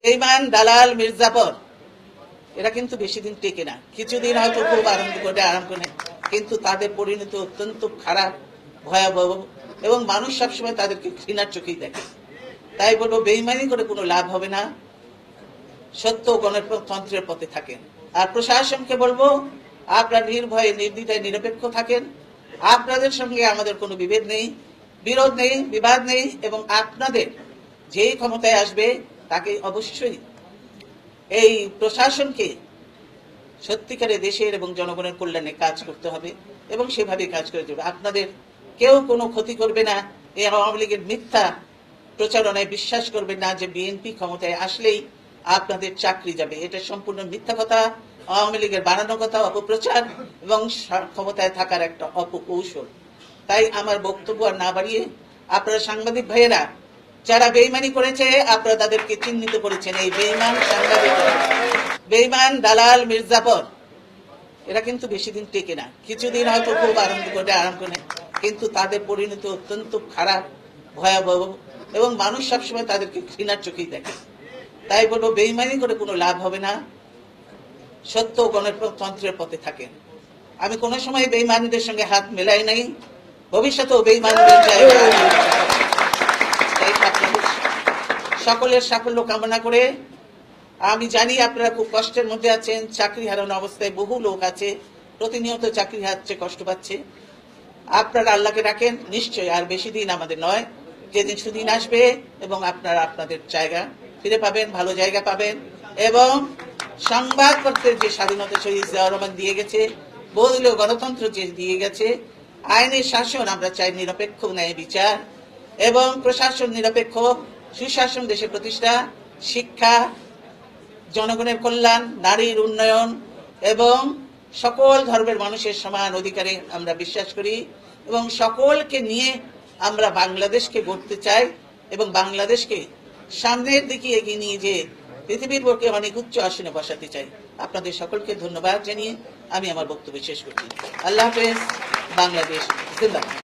বেঈমান, দালাল, মির্জাফর এরা কিন্তু বেশি দিন টেকে না। কিছুদিন হয়তো খুব আনন্দ করে আরাম করে, কিন্তু তাদের পরিণতি অত্যন্ত খারাপ, ভয়াবহ, এবং মানুষ সবসময় তাদেরকে ঘৃণার চোখেই দেখে। তাই বলবো, বেঈমানি করে কোনো লাভ হবে না, সত্য ও গণতন্ত্রের পথে থাকেন। আর প্রশাসনকে বলবো, আপনারা নির্ভয়ে নির্দ্বিধায় নিরপেক্ষ থাকেন। আপনাদের সঙ্গে আমাদের কোনো বিভেদ নেই, বিরোধ নেই, বিবাদ নেই, এবং আপনাদের যেই ক্ষমতায় আসবে তাকে অবশ্যই এই প্রশাসনকে সত্যিকারে দেশের এবং জনগণের কল্যাণে কাজ করতে হবে, এবং সেভাবে কাজ করে যাবে। আপনাদের কেউ কোনো ক্ষতি করবে না। এই আওয়ামী লীগের মিথ্যা প্রচারণায় বিশ্বাস করবেন না যে বিএনপি ক্ষমতায় আসলেই আপনাদের চাকরি যাবে। এটা সম্পূর্ণ মিথ্যা কথা, আওয়ামী লীগের বানানো কথা, অপপ্রচার এবং ক্ষমতায় থাকার একটা অপকৌশল। তাই আমার বক্তব্য আর না বাড়িয়ে, আপনারা সাংবাদিক ভাইয়েরা যারা বেঈমানি করেছে, আপনারা তাদেরকে চিহ্নিত করেছেন। এই বেঈমান সাংবাদিক, বেঈমান, দালাল, মির্জাফর এরা কিন্তু বেশি দিন টেকে না। কিছুদিন হয়তো খুব আনন্দ করে আরাম করে, কিন্তু তাদের পরিণতি অত্যন্ত খারাপ, ভয়াবহ, এবং মানুষ সবসময় তাদেরকে ঘৃণার চোখেই দেখে। তাই বলবো, বেঈমানি করে কোনো লাভ হবে না, সত্য ও গণতন্ত্রের পথে থাকেন। আমি কোনো সময় বেঈমানদের সঙ্গে হাত মেলাই নাই, ভবিষ্যতেও বেঈমানদের জায়গায় সকলের সাফল্য কামনা করে, আমি জানি আপনারা খুব কষ্টের মধ্যে আছেন, চাকরি হারানো অবস্থায় বহু লোক আছে, প্রতিনিয়ত চাকরি হারাচ্ছে, কষ্ট পাচ্ছে। আপনারা আল্লাহকে রাখেন, নিশ্চয়ই আর বেশি দিন আমাদের নয়, যেদিন সুদিন আসবে এবং আপনারা আপনাদের জায়গা ফিরে পাবেন, ভালো জায়গা পাবেন। এবং সংবাদপত্রের যে স্বাধীনতা শহীদ জিয়াউর রহমান দিয়ে গেছে, বহুদলীয় গণতন্ত্র যে দিয়ে গেছে, আইনের শাসন আমরা চাই, নিরপেক্ষ ন্যায় বিচার, এবং প্রশাসন নিরপেক্ষ, সুশাসন দেশে প্রতিষ্ঠা, শিক্ষা, জনগণের কল্যাণ, নারীর উন্নয়ন, এবং সকল ধর্মের মানুষের সমান অধিকারে আমরা বিশ্বাস করি, এবং সকলকে নিয়ে আমরা বাংলাদেশকে গড়তে চাই, এবং বাংলাদেশকে সামনের দিকে এগিয়ে নিয়ে যে পৃথিবীর বুকে অনেক উচ্চ আসনে বসাতে চাই। আপনাদের সকলকে ধন্যবাদ জানিয়ে আমি আমার বক্তব্য শেষ করছি। আল্লাহ হাফেজ। বাংলাদেশ জিন্দাবাদ।